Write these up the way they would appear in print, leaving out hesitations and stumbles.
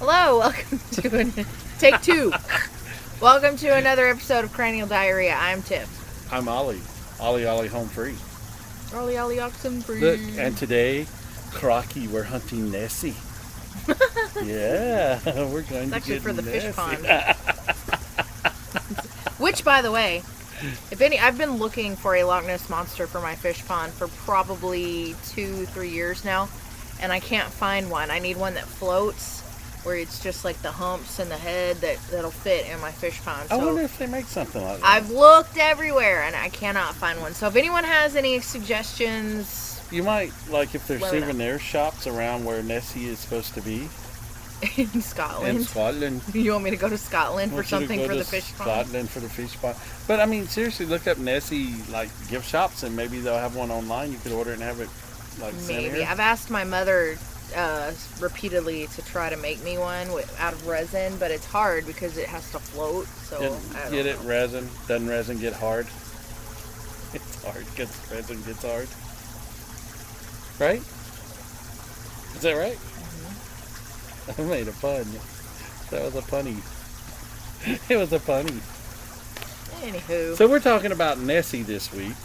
Hello, welcome to take two. Welcome to another episode of Cranial Diarrhea. I'm Tiff. I'm Ollie. Ollie home free. Ollie oxen free. Look, and today, Crocky, we're hunting Nessie. Yeah, we're going to actually get for the Nessie. fish pond. Which, by the way, I've been looking for a Loch Ness monster for my fish pond for probably 2-3 years now, and I can't find one. I need one that floats, where it's just like the humps and the head that'll fit in my fish pond. So I wonder if they make something like that. I've looked everywhere and I cannot find one. So if anyone has any suggestions, You might, like, if there's Let me know. souvenir shops around where Nessie is supposed to be. in Scotland. In Scotland. You want me to go to Scotland I for want you to something go for to the fish pond? Scotland for the fish pond. But, I mean, seriously, look up Nessie, like, gift shops, and maybe they'll have one online. You could order it and have it, like, sent Maybe. here. I've asked my mother repeatedly to try to make me one out of resin, but it's hard because it has to float. So I don't Get it know. resin. Doesn't resin get hard? It's hard because resin gets hard. Right? Is that right? Mm-hmm. I made a pun. That was a punny. It was a punny. Anywho, So we're talking about Nessie this week.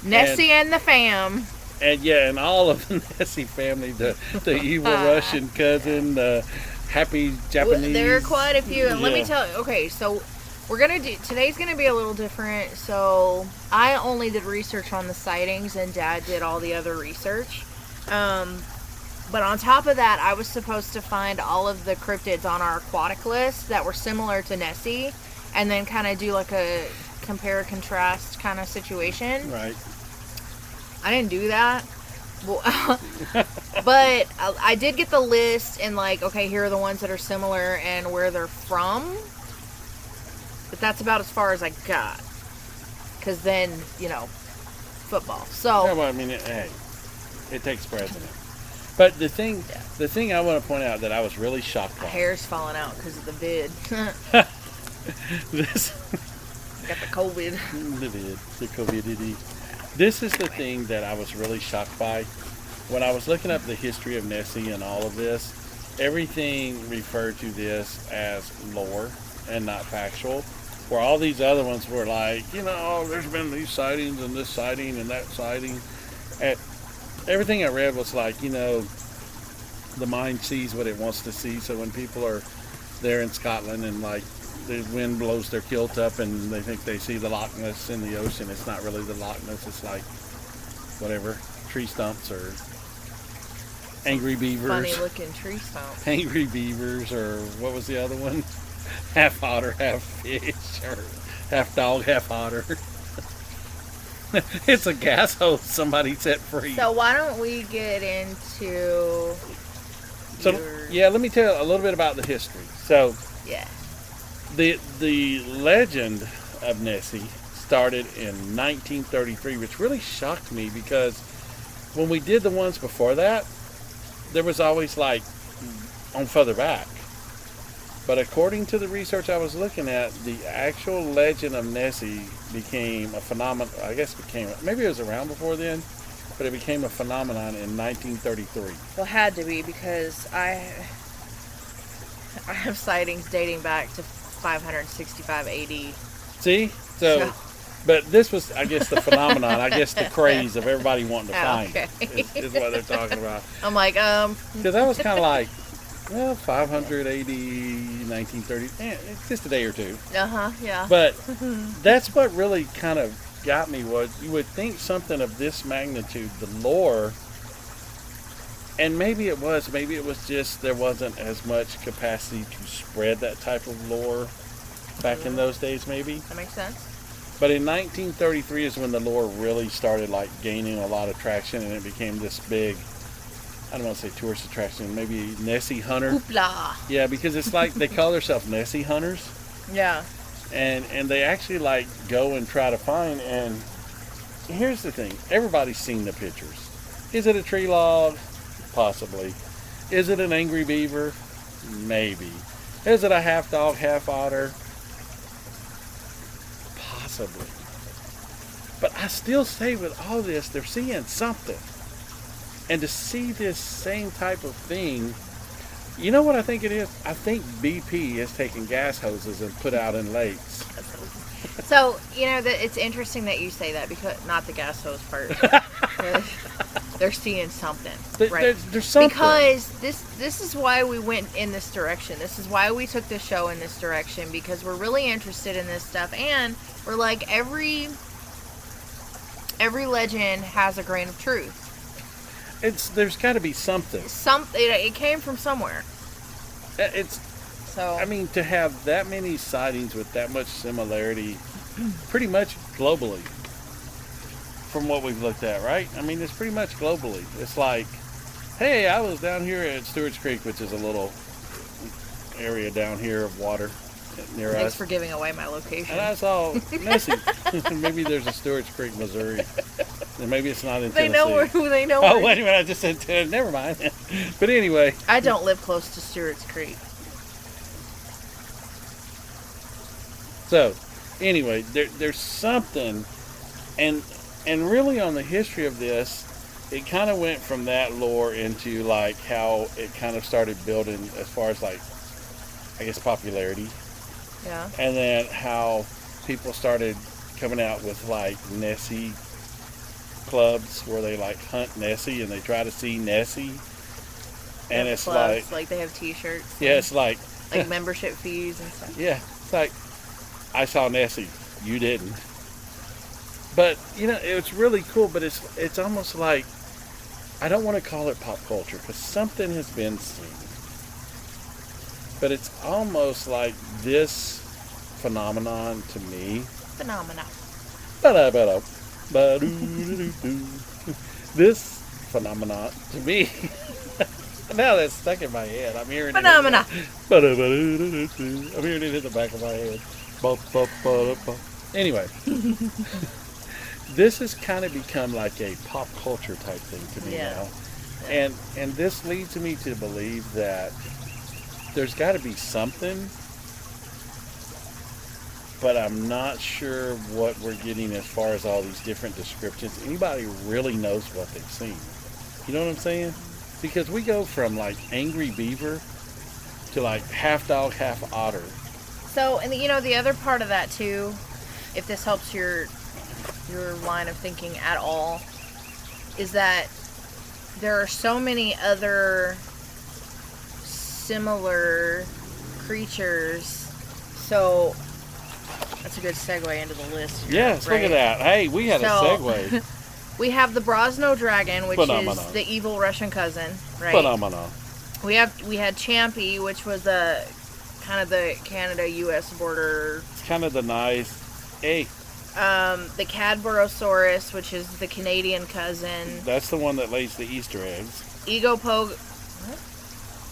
Nessie and the Fam. And yeah, and all of the Nessie family, the evil Russian cousin, the happy Japanese. There are quite a few, and let me Yeah. tell you. Okay, so today's gonna be a little different. So I only did research on the sightings, and Dad did all the other research. But on top of that, I was supposed to find all of the cryptids on our aquatic list that were similar to Nessie, and then kind of do like a compare contrast kind of situation. Right. I didn't do that. Well, but I did get the list and like, okay, here are the ones that are similar and where they're from. But that's about as far as I got. Because then, football. So, Yeah, well, I mean, hey, it takes precedent. But the thing I want to point out that I was really shocked my by. hair's falling out because of the vid. This. Got the COVID. The COVID. This is the thing that I was really shocked by. When I was looking up the history of Nessie and all of this, everything referred to this as lore and not factual. Where all these other ones were like, there's been these sightings and this sighting and that sighting. And everything I read was like, the mind sees what it wants to see. So when people are there in Scotland and like, the wind blows their kilt up and they think they see the Loch Ness in the ocean. It's not really the Loch Ness. It's like whatever, tree stumps or angry beavers. Funny looking tree stump. Angry beavers, or what was the other one? Half otter, half fish, or half dog, half otter. It's a gas hose somebody set free. So why don't we get into let me tell you a little bit about the history. So yeah. The legend of Nessie started in 1933, which really shocked me because when we did the ones before that, there was always like on further back. But according to the research I was looking at, the actual legend of Nessie became a phenomenon. I guess maybe it was around before then, but it became a phenomenon in 1933. Well, had to be because I have sightings dating back to 565 AD. See? So, but this was, I guess, the phenomenon, I guess the craze of everybody wanting to find okay. is what they're talking about. I'm like, Because I was kind of like, 500 AD, 1930, it's just a day or two. yeah. But that's what really kind of got me was you would think something of this magnitude, the lore, and maybe it was just there wasn't as much capacity to spread that type of lore back in those days, maybe. That makes sense. But in 1933 is when the lore really started like gaining a lot of traction, and it became this big, I don't want to say tourist attraction, maybe Nessie hunter. Hoopla. Yeah, because it's like they call themselves Nessie hunters. Yeah. And they actually like go and try to find, and here's the thing, everybody's seen the pictures. Is it a tree log? Possibly. Is it an angry beaver? Maybe. Is it a half dog, half otter? Possibly. But I still say with all this, they're seeing something. And to see this same type of thing You know what I think it is? I think BP has taken gas hoses and put out in lakes. So, that it's interesting that you say that, because not the gas hose part. They're seeing something, right? There's something. Because this is why we went in this direction. This is why we took the show in this direction, because we're really interested in this stuff, and we're like, every legend has a grain of truth. There's got to be something. It came from somewhere. I mean, to have that many sightings with that much similarity, pretty much globally, from what we've looked at, right? I mean, it's pretty much globally. It's like, hey, I was down here at Stewart's Creek, which is a little area down here of water near us. Thanks for giving away my location. And I saw Nessie. Maybe there's a Stewart's Creek, Missouri. And maybe it's not in Tennessee. They know Oh, where. wait a minute. I just said, never mind. But anyway. I don't live close to Stewart's Creek. So, anyway, there's something, and really on the history of this, it kind of went from that lore into like how it kind of started building as far as like, I guess, popularity. Yeah. And then how people started coming out with like Nessie clubs where they like hunt Nessie and they try to see Nessie. And it's clubs, like they have T-shirts. Yeah, it's like membership fees and stuff. Yeah, it's like, I saw Nessie, you didn't. But it's really cool. But it's almost like, I don't want to call it pop culture because something has been seen. But it's almost like this phenomenon to me. This phenomenon to me. Now that's stuck in my head. I'm hearing Phenomena. I'm hearing it in the back of my head. Anyway, this has kind of become like a pop culture type thing to me now. Yeah. And this leads me to believe that there's got to be something, but I'm not sure what we're getting as far as all these different descriptions. Anybody really knows what they've seen. You know what I'm saying? Because we go from like angry beaver to like half dog, half otter. So, and the other part of that too, if this helps your line of thinking at all, is that there are so many other similar creatures. So that's a good segue into the list here, yes, right? Look at that. Hey, we had a segue. We have the Brosno dragon, which Phenomenon. is the evil Russian cousin, right? Phenomenon. We had Champy, which was a kind of the Canada-U.S. border. It's kind of the nice, hey. The Cadborosaurus, which is the Canadian cousin. That's the one that lays the Easter eggs. What?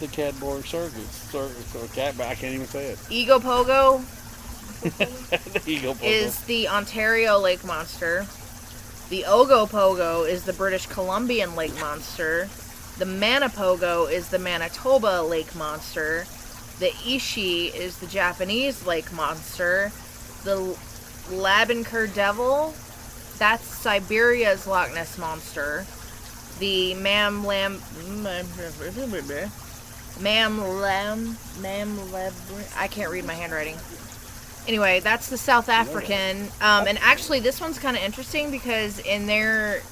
The Cadborosaurus. I can't even say it. Egopogo. The Egopogo is the Ontario lake monster. The Ogopogo is the British Columbian lake monster. The Manipogo is the Manitoba lake monster. The Ishi is the Japanese lake monster. The Labenker devil, that's Siberia's Loch Ness monster. The I can't read my handwriting. Anyway, that's the South African. And actually, this one's kind of interesting because in their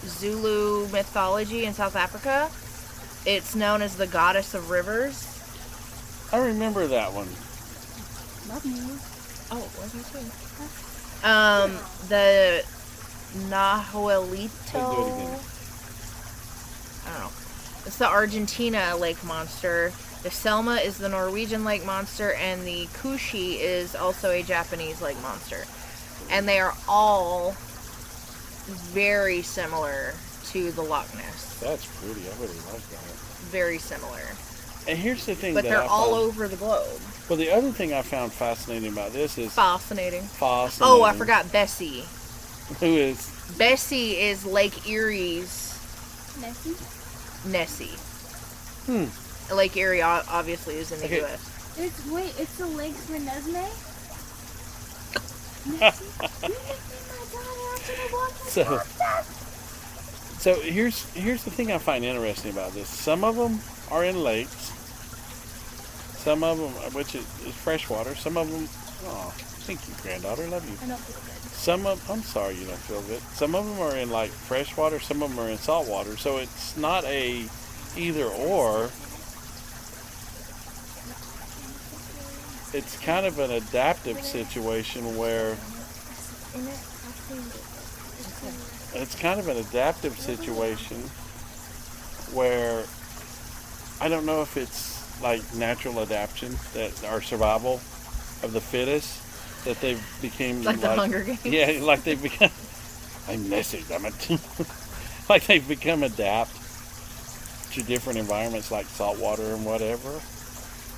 Zulu mythology in South Africa, it's known as the goddess of rivers. I remember that one. Oh, what did you say? The Nahuelito. I don't know. It's the Argentina lake monster. The Selma is the Norwegian lake monster, and the Kushi is also a Japanese lake monster. And they are all very similar to the Loch Ness. That's pretty. I really like that. Very similar. And here's the thing, but they're all over the globe. Well, the other thing I found fascinating about this is fascinating. Oh, I forgot Bessie. Who is? Bessie is Lake Erie's Nessie. Lake Erie obviously is in the U.S. It's the lake for Nessie? So here's the thing I find interesting about this. Some of them are in lakes, Some of them, which is freshwater. Some of them, oh, thank you, granddaughter, love you. I don't feel good. I'm sorry you don't feel good. Some of them are in like freshwater, some of them are in saltwater. So it's not a either or. It's kind of an adaptive situation where I don't know if it's like natural adaptation that our survival of the fittest that they've became Like the Hunger Games. Yeah, like they've become. I'm Nessie, damn it. Like they've become adapt to different environments like saltwater and whatever.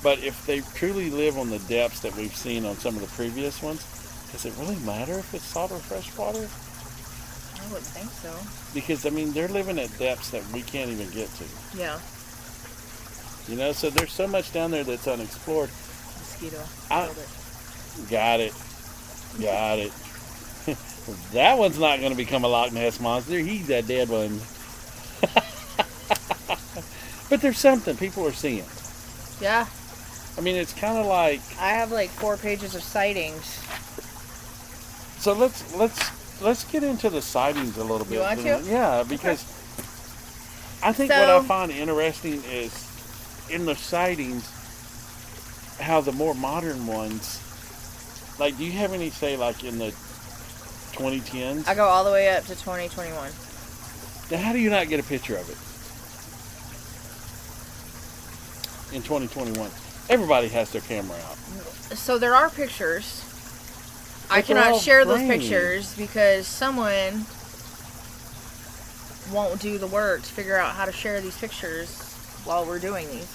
But if they truly live on the depths that we've seen on some of the previous ones, does it really matter if it's salt or freshwater? I wouldn't think so. Because, I mean, they're living at depths that we can't even get to. Yeah. You know, so there's so much down there that's unexplored. Mosquito. Got it. That one's not going to become a Loch Ness monster. He's a dead one. But there's something people are seeing. Yeah. I mean, it's kind of like. I have like 4 pages of sightings. So let's get into the sightings a little bit. You want to? Yeah, because I think So- what I find interesting is in the sightings how the more modern ones. Like, do you have any say like in the 2010s? I go all the way up to 2021. Then how do you not get a picture of it in 2021? Everybody has their camera out. So there are pictures. I But they're cannot all share those grainy. pictures because someone won't do the work to figure out how to share these pictures while we're doing these.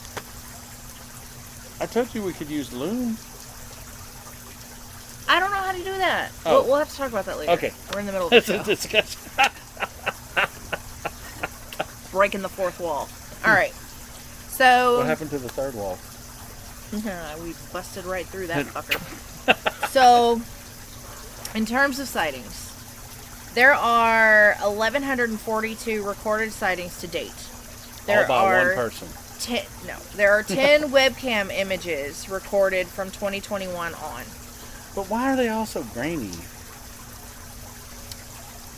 I told you we could use Loom. I don't know how to do that. Oh. We'll have to talk about that later. Okay. We're in the middle of the That's a show. discussion. Breaking the fourth wall. All right. So What happened to the third wall? we busted right through that fucker. So, in terms of sightings, there are 1,142 recorded sightings to date. There All by are one person. there are 10 webcam images recorded from 2021 on. But why are they all so grainy?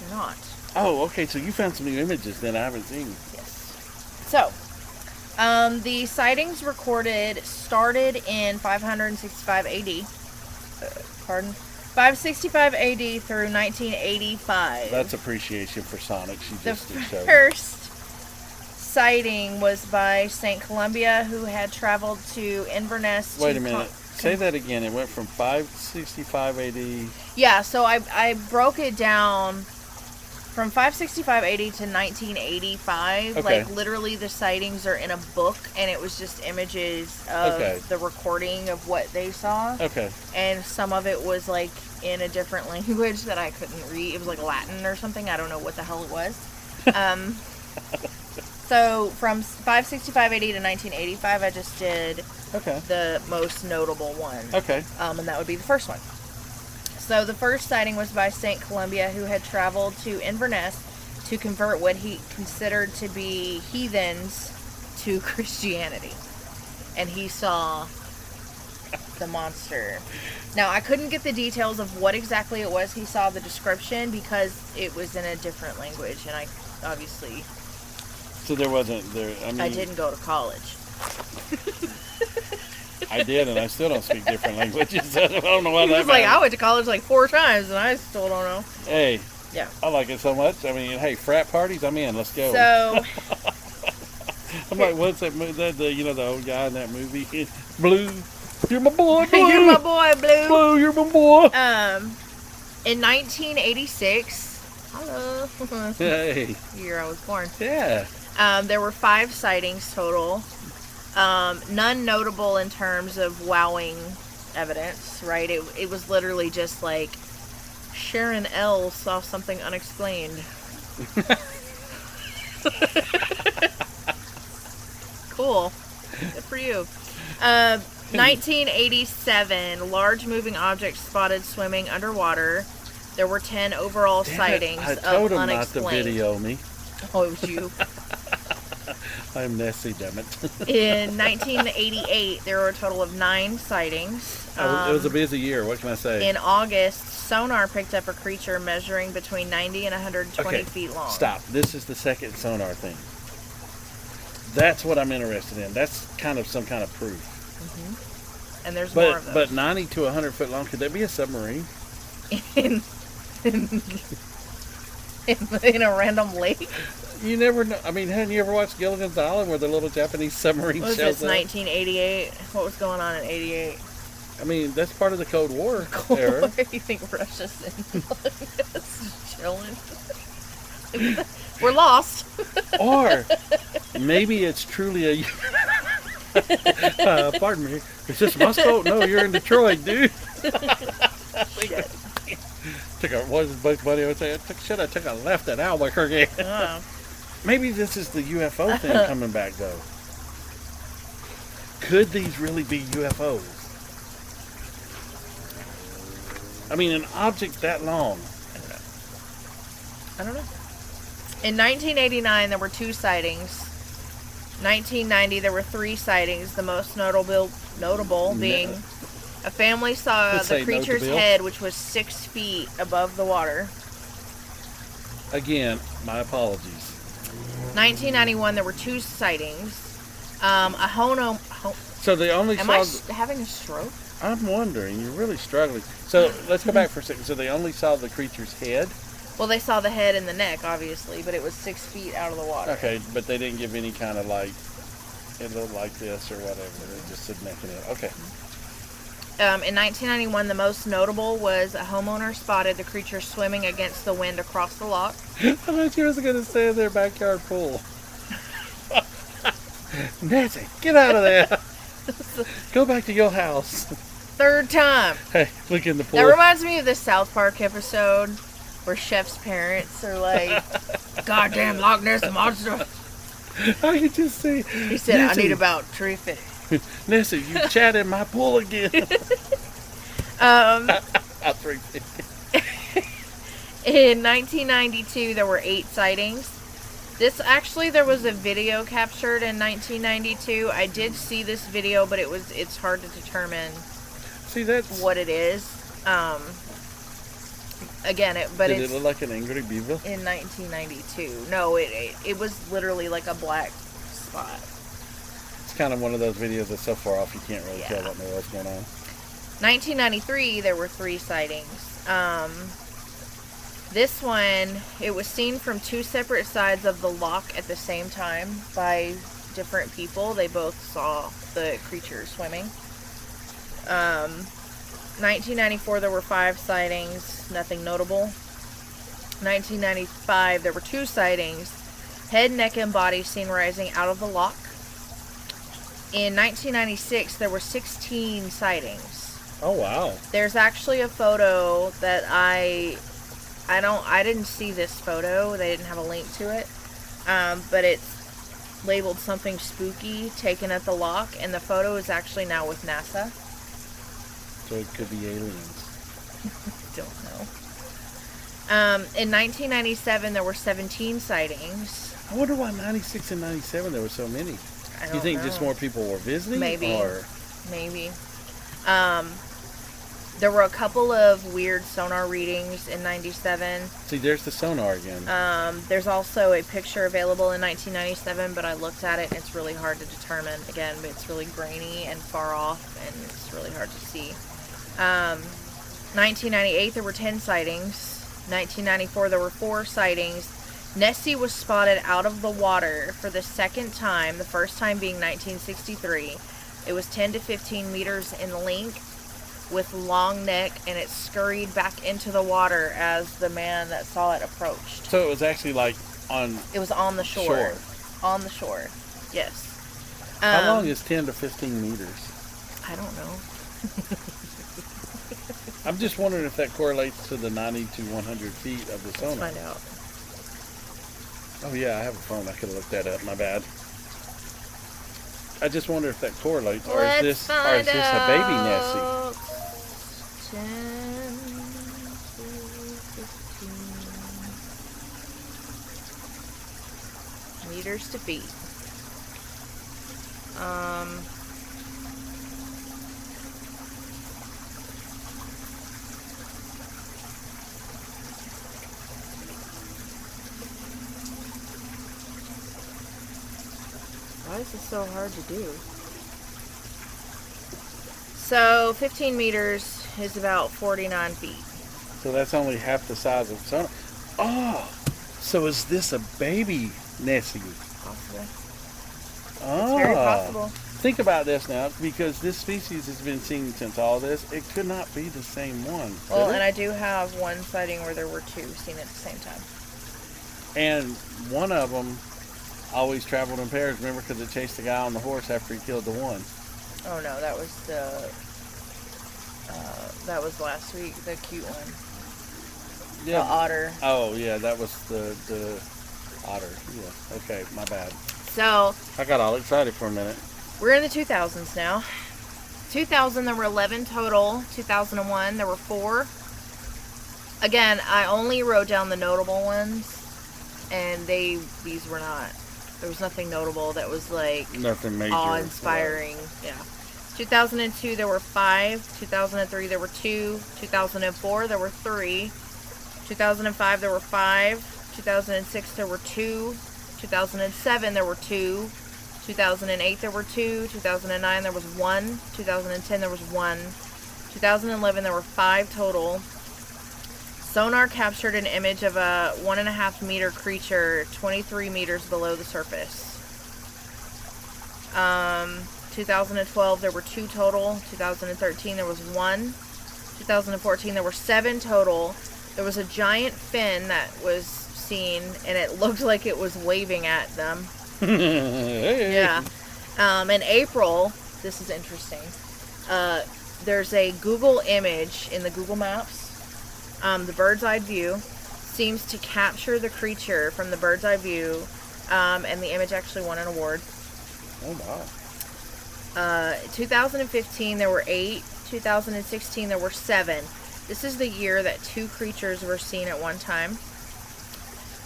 They're not. Oh, okay. So you found some new images that I haven't seen. Yes. So, the sightings recorded started in 565 AD. Pardon? 565 AD through 1985. That's appreciation for Sonic. She The just showed. first sighting was by St. Columbia, who had traveled to Inverness. Wait a minute. Say that again. It went from 565 AD. Yeah, so I broke it down from 565 AD to 1985. Okay. Like, literally, the sightings are in a book, and it was just images of Okay. the recording of what they saw. Okay. And some of it was, like, in a different language that I couldn't read. It was, like, Latin or something. I don't know what the hell it was. So, from 565 AD to 1985, I just did Okay. the most notable one. Okay. And that would be the first one. So the first sighting was by St. Columbia, who had traveled to Inverness to convert what he considered to be heathens to Christianity. And he saw the monster. Now, I couldn't get the details of what exactly it was he saw, the description, because it was in a different language, and I obviously... So there wasn't there. I mean, I didn't go to college. I did, and I still don't speak different languages. I don't know why He that was like, I matters. went to college like 4 times, and I still don't know. Hey, Yeah. I like it so much. I mean, hey, frat parties, I'm in. Let's go. So... I'm like, what's that movie? The old guy in that movie, Blue. You're my boy, Blue. You're my boy, Blue. Blue, you're my boy. In 1986, hello, Hey, year I was born. yeah. There were 5 sightings total. None notable in terms of wowing evidence, right? It was literally just like Sharon L. saw something unexplained. Cool. Good for you. 1987, large moving objects spotted swimming underwater. There were 10 overall sightings I of told him not to unexplained. video me. Oh, it was you. I'm Nessie, damn it. In 1988, there were a total of 9 sightings. It was a busy year. What can I say? In August, sonar picked up a creature measuring between 90 and 120 Okay, feet long. Stop. This is the second sonar thing. That's what I'm interested in. That's kind of some kind of proof. And there's more of those. But 90 to 100 foot long, could that be a submarine? in, in a random lake? You never know. I mean, hadn't you ever watched Gilligan's Island where the little Japanese submarine What was shows this, up? 1988? What was going on in 88? I mean, that's part of the Cold War era. You think Russia's in chilling? We're lost. Or maybe it's truly a... pardon me. Is this Moscow? No, you're in Detroit, dude. What was Bugs Bunny always say? Should have took a left at Albuquerque. Oh. Maybe this is the UFO thing coming back, though. Could these really be UFOs? I mean, an object that long. I don't know. In 1989, there were 2 sightings. 1990, there were 3 sightings. The most notable being a family saw Let's the say creature's notable. head, which was 6 feet above the water. Again, my apologies. 1991, there were 2 sightings. So they only Am saw... I having a stroke? I'm wondering. You're really struggling. So let's go back for a second. So they only saw the creature's head? Well, they saw the head and the neck, obviously, but it was 6 feet out of the water. Okay, but they didn't give any kind of like, it looked like this or whatever. They just said neck and head. Okay. In 1991, the most notable was a homeowner spotted the creature swimming against the wind across the loch. I thought you was going to say in their backyard pool. Nancy, get out of there. Go back to your house. 3rd time. Hey, look in the pool. That reminds me of the South Park episode where Chef's parents are like, "Goddamn Loch Ness monster." I can just see. He said, Nancy, "I need about 3 feet." Nancy, you chat in my pool again. 350. In 1992, there were 8 sightings. There was a video captured in 1992. I did see this video, but it's hard to determine See, that's... what it is. Again, Did it look like an angry beaver? in 1992. No, it was literally like a black spot. It's kind of one of those videos that's so far off you can't really tell Yeah. what in the world's going on. 1993, there were 3 sightings. This one, it was seen from 2 separate sides of the loch at the same time by different people. They both saw the creature swimming. 1994, there were 5 sightings, nothing notable. 1995, there were 2 sightings, head, neck, and body seen rising out of the loch. In 1996, there were 16 sightings. Oh, wow. There's actually a photo that I didn't see this photo. They didn't have a link to it. But it's labeled something spooky taken at the loch, and the photo is actually now with NASA. So it could be aliens. Don't know. In 1997, there were 17 sightings. I wonder why 96 and 97 there were so many. I don't You think know. just more people were visiting? Maybe. Or... Maybe. There were a couple of weird sonar readings in 97. See, there's the sonar again. There's also a picture available in 1997, but I looked at it and it's really hard to determine. Again, it's really grainy and far off, and it's really hard to see. 1998, there were 10 sightings. 1994, there were 4 sightings. Nessie was spotted out of the water for the 2nd time, the first time being 1963. It was 10 to 15 meters in length with long neck, and it scurried back into the water as the man that saw it approached. So it was actually like on... It was on the shore. On the shore, yes. How long is 10 to 15 meters? I don't know. I'm just wondering if that correlates to the 90 to 100 feet of the sonar. Let's find out. Oh yeah, I have a phone. I could have looked that up. My bad. I just wonder if that correlates, or is this a baby Nessie? 10 to 15 meters to feet. Why is this so hard to do? So 15 meters is about 49 feet. So that's only half the size of Sona. Oh, so is this a baby Nessie? Possibly. Oh. It's very possible. Think about this now, because this species has been seen since all this. It could not be the same one. Well, and I do have one sighting where there were two seen at the same time. And one of them always traveled in pairs, remember, because it chased the guy on the horse after he killed the one. Oh no, that was that was last week, the cute one. Yeah. The otter. Oh yeah, that was the otter. Yeah. Okay, my bad. So I got all excited for a minute. we're in the 2000s now. 2000 there were 11 total. 2001 there were 4. Again, I only wrote down the notable ones, and these were not. There was nothing notable that was like Nothing major. awe-inspiring. Yeah. 2002 there were 5. 2003 there were 2. 2004 there were 3. 2005 there were 5. 2006 there were 2. 2007 there were 2. 2008 there were 2. 2009 there was 1. 2010 there was 1. 2011 there were 5 total. Sonar captured an image of a 1.5 meter creature 23 meters below the surface. 2012 there were 2 total. 2013 there was 1. 2014 there were 7 total. There was a giant fin that was seen, and it looked like it was waving at them. Hey. Yeah. In April, this is interesting. There's a Google image in the Google Maps. The bird's eye view seems to capture the creature from the bird's eye view, and the image actually won an award. Oh wow. 2015 there were 8. 2016 there were 7. This is the year that 2 creatures were seen at one time.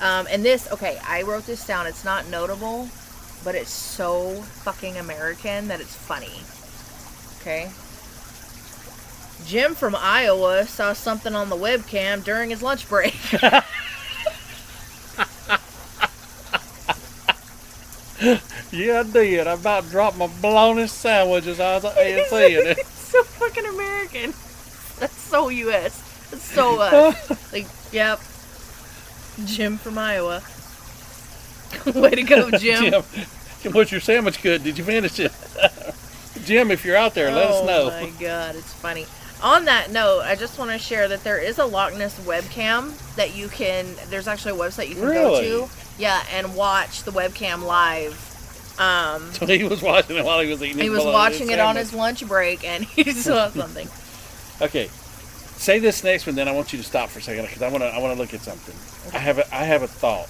And this, okay, I wrote this down. It's not notable, but it's so fucking American that it's funny. Okay. Jim from Iowa saw something on the webcam during his lunch break. Yeah, I did. I about dropped my bologna sandwiches. I was seeing it. It's so fucking American. That's so U.S. That's so us. Like, yep. Jim from Iowa. Way to go, Jim. Jim, was your sandwich good? Did you finish it? Jim, if you're out there, let us know. Oh my God, it's funny. On that note, I just want to share that there is a Loch Ness webcam that you can, there's actually a website you can go to. Yeah, and watch the webcam live. So he was watching it while he was eating his He was watching it on his lunch break, and he saw something. Okay, say this next one, then I want you to stop for a second, because I want to look at something. Okay. I have a thought.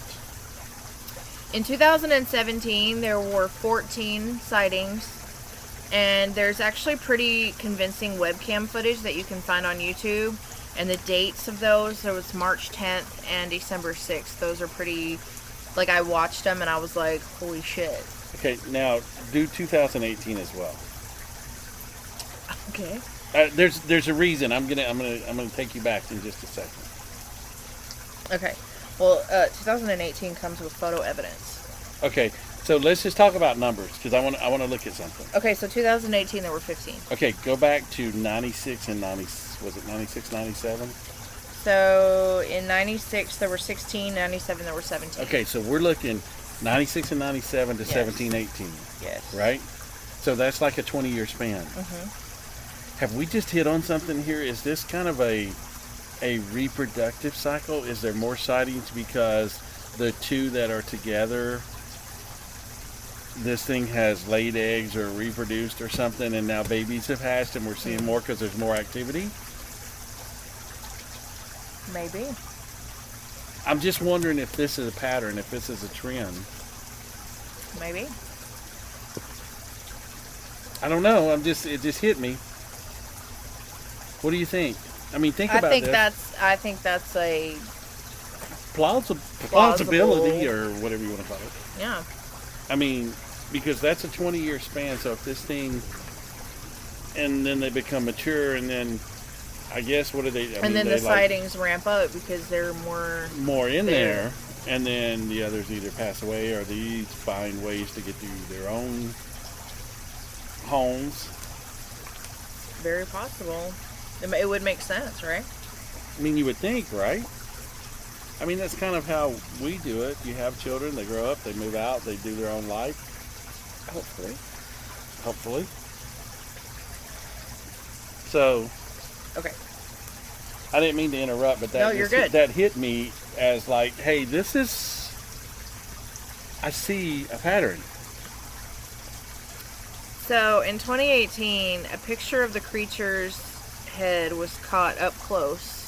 In 2017, there were 14 sightings, and there's actually pretty convincing webcam footage that you can find on YouTube. And the dates of those, so it's March 10th and December 6th. Those are pretty, like, I watched them and I was like, holy shit. Okay, now do 2018 as well. Okay. There's a reason. I'm gonna take you back in just a second. Okay. Well, 2018 comes with photo evidence. Okay, so let's just talk about numbers, because I want to look at something. Okay, so 2018 there were 15. Okay, go back to 96 and 90. Was it 96, 97? So in 96 there were 16, 97 there were 17. Okay, so we're looking 96 and 97 to Yes. 17, 18. Yes. Right? So that's like a 20-year span. Mm-hmm. Have we just hit on something here? Is this kind of a reproductive cycle? Is there more sightings because the two that are together, this thing has laid eggs or reproduced or something, and now babies have hatched and we're seeing more because there's more activity? Maybe. I'm just wondering if this is a pattern, if this is a trend. Maybe. I don't know. It just hit me. What do you think? I mean, think about this. I think that's a Plausibility or whatever you want to call it. yeah. I mean, because that's a 20-year span. So if this thing, and then they become mature, and then I guess what do they? And then the sightings ramp up because they're more in there, and then the others either pass away or these find ways to get to their own homes. Very possible. It would make sense, right? I mean, you would think, right? I mean, that's kind of how we do it. You have children, they grow up, they move out, they do their own life. Hopefully. Hopefully. So, Okay. I didn't mean to interrupt, but No, you're good. that hit me as like, hey, this is, I see a pattern. So in 2018, a picture of the creature's head was caught up close,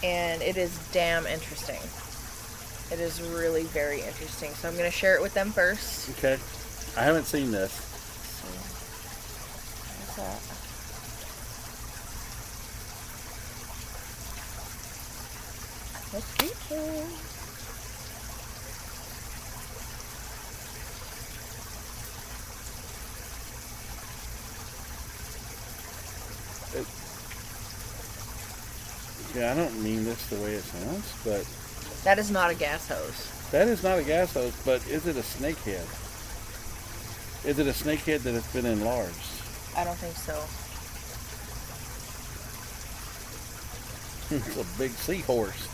and it is damn interesting. It is really very interesting. So I'm going to share it with them first. Okay. I haven't seen this. So, what's that? The creature. Yeah, I don't mean this the way it sounds, but That is not a gas hose. that is not a gas hose, but is it a snake head? Is it a snake head that has been enlarged? I don't think so. It's a big seahorse.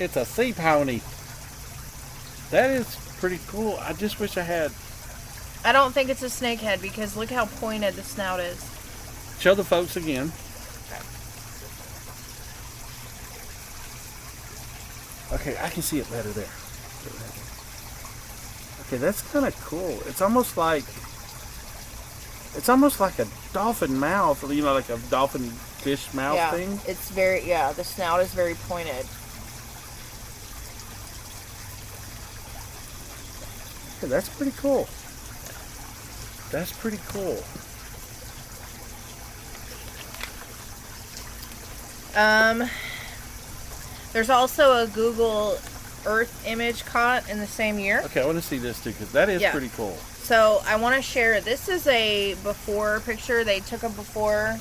It's a sea pony. That is pretty cool. I just wish I had. I don't think it's a snake head because look how pointed the snout is. Show the folks again. Okay, I can see it better there. Okay, that's kind of cool. It's almost like a dolphin mouth, you know, like a dolphin fish mouth Yeah, thing. it's very, the snout is very pointed. Okay, that's pretty cool. That's pretty cool. There's also a Google Earth image caught in the same year. Okay, I want to see this too because that is pretty cool. So I want to share. This is a before picture. They took a before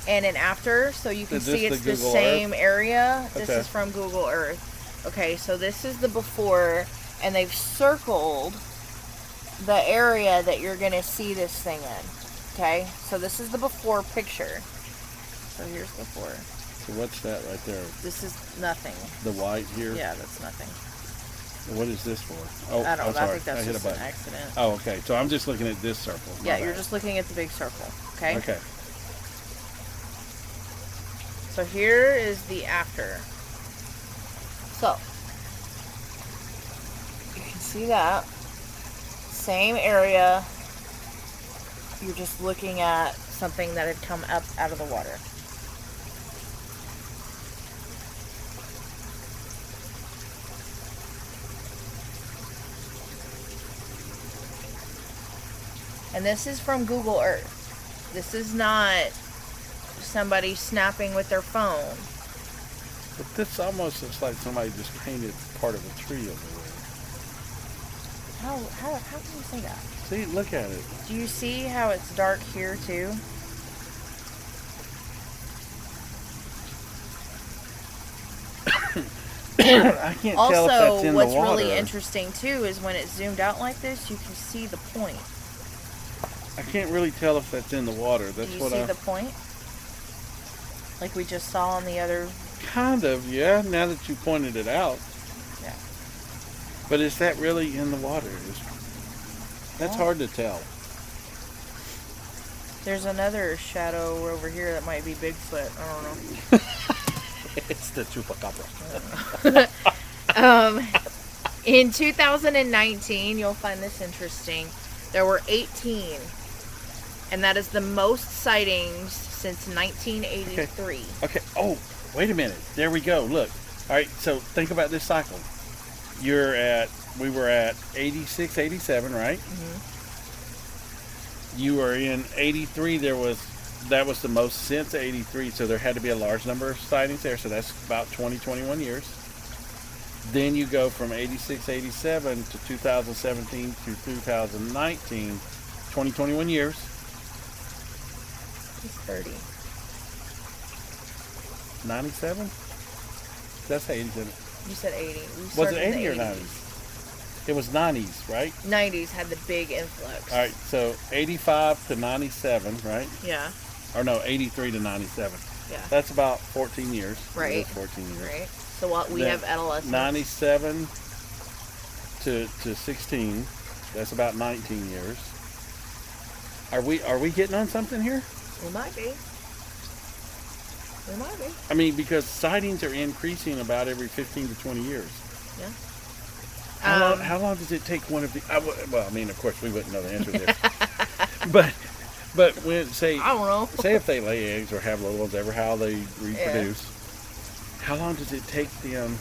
and an after, so you can see it's the same area. This is from Google Earth. Okay, so this is the before, and they've circled the area that you're going to see this thing in. Okay, so this is the before picture. So here's before. So what's that right there? This is nothing. The white here? Yeah, that's nothing. What is this for? Oh, I don't know. I sorry. think that's hit just a an button. accident. Oh, okay. So I'm just looking at this circle. Yeah, you're just looking at the big circle. Okay? Okay. So here is the after. So, you can see that. Same area. You're just looking at something that had come up out of the water. And this is from Google Earth. This is not somebody snapping with their phone. But this almost looks like somebody just painted part of a tree over there. How can you say that? See, look at it. Do you see how it's dark here too? I can't tell if that's in the water. Also, what's really interesting too is when it's zoomed out like this, you can see the point. I can't really tell if that's in the water. That's Do you what see the point? Like we just saw on the other. Kind of, yeah. Now that you pointed it out. Yeah. But is that really in the water? That's hard to tell. There's another shadow over here that might be Bigfoot. I don't know. It's the chupacabra. In 2019, you'll find this interesting. There were 18, and that is the most sightings since 1983. Okay. Oh, wait a minute. There we go. Look. All right. So think about this cycle. We were at 86, 87, right? Mm-hmm. You were in 83. That was the most since 83. So there had to be a large number of sightings there. So that's about 20, 21 years. Then you go from 86, 87 to 2017 to 2019, 21 years. He's 30. 97? That's 87. You said 80. Was it 80 or 90s? It was 90s, right? 90s had the big influx. All right, so 85 to 97, right? Yeah. Or no, 83 to 97. Yeah. That's about 14 years. Right. It is 14 years. Right. So what we Then have adolescents. 97 to 16. That's about 19 years. Are we getting on something here? We might be. We might be. I mean, because sightings are increasing about every 15 to 20 years. Yeah. How long does it take one of the? Well, I mean, of course, we wouldn't know the answer to this, but when say I don't know. say if they lay eggs or have little ones, ever how they reproduce, how long does it take them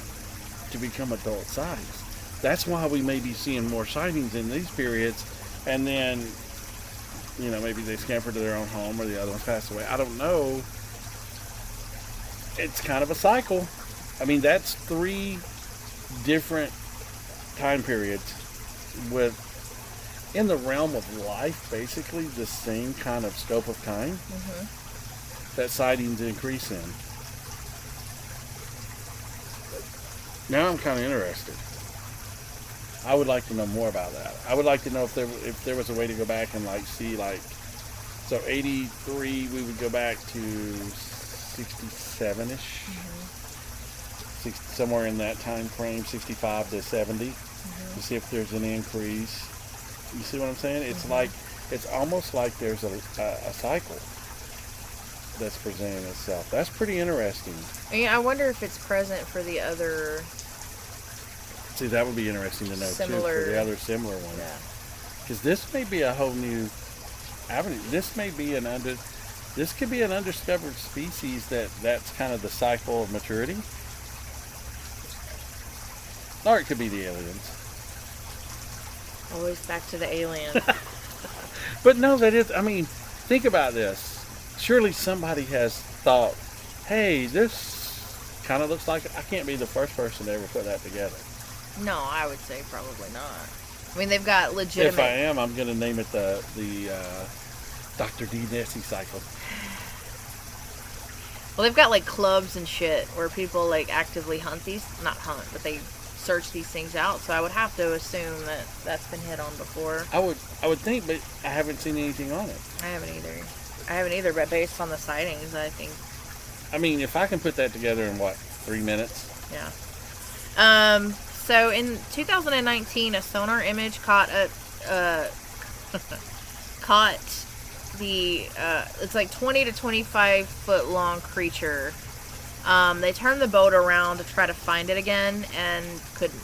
to become adult size? That's why we may be seeing more sightings in these periods, and then maybe they scamper to their own home or the other ones pass away. I don't know. It's kind of a cycle. I mean, that's 3 different time periods with, in the realm of life, basically the same kind of scope of time that sightings increase in. Now I'm kind of interested. I would like to know more about that. I would like to know if there was a way to go back and see so 83 we would go back to 67ish. Somewhere in that time frame, 65 to 70, to see if there's an increase. You see what I'm saying? It's it's almost like there's a cycle that's presenting itself. That's pretty interesting. I wonder if it's present for the other. See, that would be interesting to know too, for the other similar ones. Yeah. Because this may be a whole new avenue. This could be an undiscovered species that's kind of the cycle of maturity. Or it could be the aliens. Always back to the aliens. But no, think about this. Surely somebody has thought, hey, this kind of looks like, I can't be the first person to ever put that together. No, I would say probably not. I mean, they've got legitimate. If I am, I'm going to name it the Dr. D. Nessie cycle. Well, they've got clubs and shit where people actively not hunt, but they search these things out. So I would have to assume that that's been hit on before. I would think, but I haven't seen anything on it. I haven't either, but based on the sightings, I think. I mean, if I can put that together in 3 minutes? Yeah. So in 2019, a sonar image caught the it's 20 to 25 foot long creature. They turned the boat around to try to find it again and couldn't.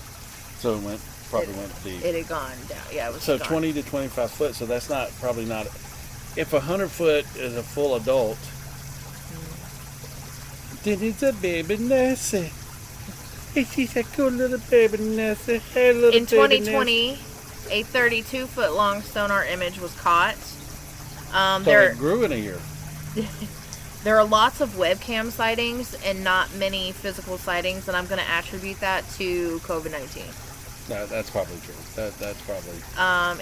So it probably went deep. It had gone down. Yeah, it was. So gone. 20 to 25 foot. So that's probably not. If 100 foot is a full adult, then it's a baby Nessie. She's a cool little baby Nessie. Hey, little in 2020, Nessie. a 32 foot long sonar image was caught. So it grew in a year. There are lots of webcam sightings and not many physical sightings, and I'm going to attribute that to COVID-19. That's probably true. That's probably.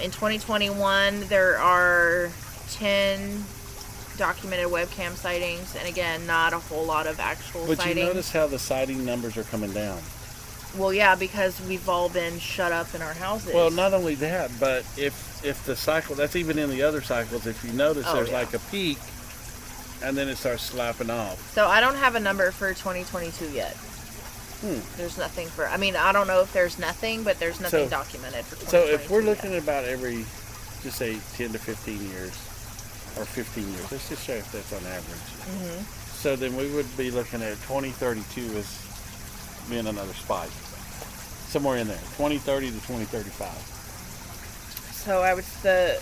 In 2021, there are 10 documented webcam sightings, and again, not a whole lot of actual sightings. But you notice how the sighting numbers are coming down. Well, yeah, because we've all been shut up in our houses. Well, not only that, but if the cycle, that's even in the other cycles, if you notice there's a peak, and then it starts slapping off. So I don't have a number for 2022 yet. There's nothing I don't know if there's nothing, but there's nothing documented for 2022. So if we're looking at about every, just say 10 to 15 years, or 15 years, let's just say if that's on average. So then we would be looking at 2032 as being another spike. Somewhere in there, 2030 to 2035. So I would the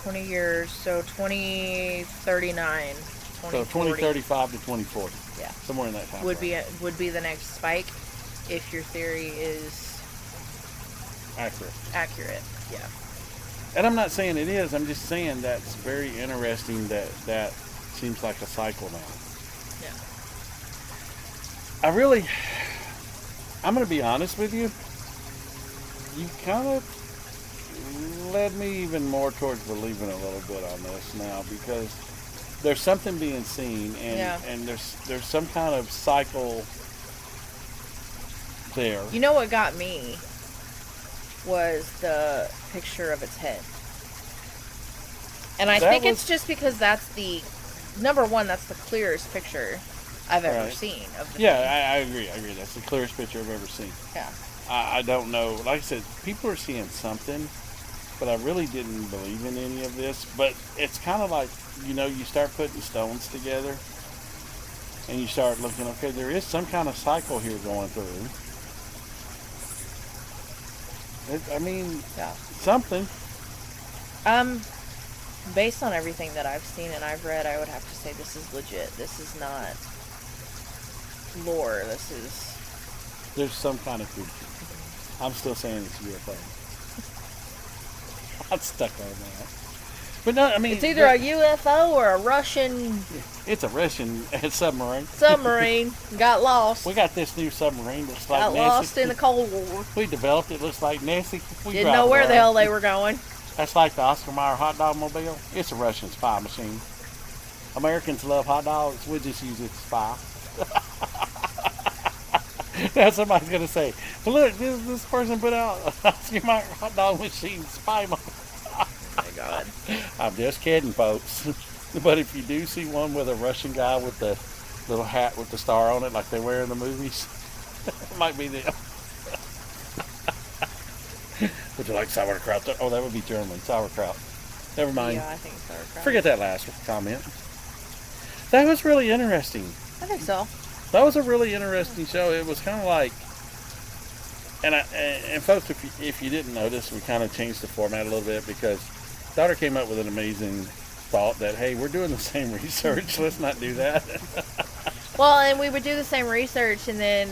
20 years, so 2039, 2040. So 2035 to 2040. Yeah. Somewhere in that time. Would be the next spike if your theory is accurate. Yeah. And I'm not saying it is, I'm just saying that's very interesting that seems like a cycle now. Yeah. I'm going to be honest with you. You kind of led me even more towards believing a little bit on this now because there's something being seen and there's some kind of cycle there. You know what got me was the picture of its head. And I think it's just because that's the number one, that's the clearest picture I've ever seen of the thing. I agree. That's the clearest picture I've ever seen. Yeah. I don't know. Like I said, people are seeing something, but I really didn't believe in any of this. But it's kind of like, you start putting stones together and you start looking, okay, there is some kind of cycle here going through. Something. Based on everything that I've seen and I've read, I would have to say this is legit. This is not lore. There's some kind of creature. I'm still saying it's UFO. I'm stuck on that. But no, it's either a UFO or a Russian. It's a Russian submarine. Submarine got lost. We got this new submarine that's like Nessie. Got lost in the Cold War. We developed it. Looks like Nessie. Didn't know where the hell they were going. That's like the Oscar Mayer hot dog mobile. It's a Russian spy machine. Americans love hot dogs. We just use it to spy. Now somebody's going to say, well, look, this person put out Oscar Mayer hot dog machine spy mobile. Oh my God. I'm just kidding, folks. But if you do see one with a Russian guy with the little hat with the star on it like they wear in the movies, it might be them. Would you like sauerkraut? Oh, that would be German. Sauerkraut. Never mind. Yeah, I think sauerkraut. Forget that last comment. That was really interesting. I think so. That was a really interesting show. It was kind of like, and folks, if you didn't notice, we kind of changed the format a little bit because daughter came up with an amazing thought that, hey, we're doing the same research. Let's not do that. Well, and we would do the same research, and then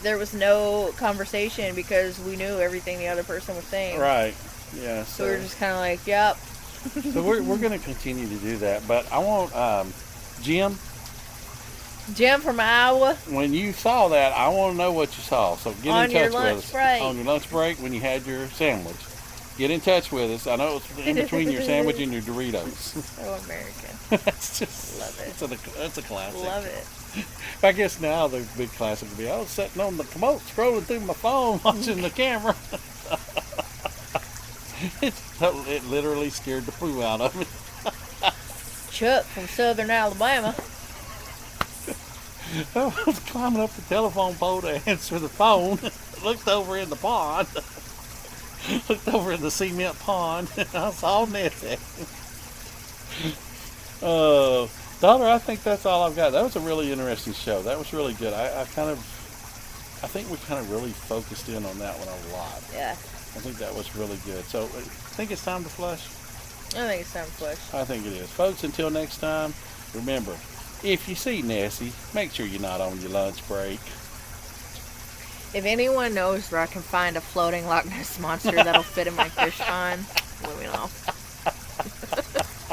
there was no conversation because we knew everything the other person was saying. Right. Yeah. So we were just kind of like, yep. So we're going to continue to do that. But I want Jim from Iowa. When you saw that, I want to know what you saw. So get in touch with us. On your lunch break when you had your sandwich. Get in touch with us. I know it's in between your sandwich and your Doritos. So American. That's just love it. That's a classic. Love it. I guess now the big classic would be, I was sitting on the commode scrolling through my phone watching the camera. It literally scared the poo out of me. Chuck from Southern Alabama. I was climbing up the telephone pole to answer the phone. Looked over in the pond. Looked over in the cement pond. I saw Nessie. Daughter, I think that's all I've got. That was a really interesting show. That was really good. I think we kind of really focused in on that one a lot. Yeah. I think that was really good. So, I think it's time to flush. I think it's time to flush. I think it is. Folks, until next time, remember, if you see Nessie, make sure you're not on your lunch break. If anyone knows where I can find a floating Loch Ness monster that'll fit in my fish pond, let me know.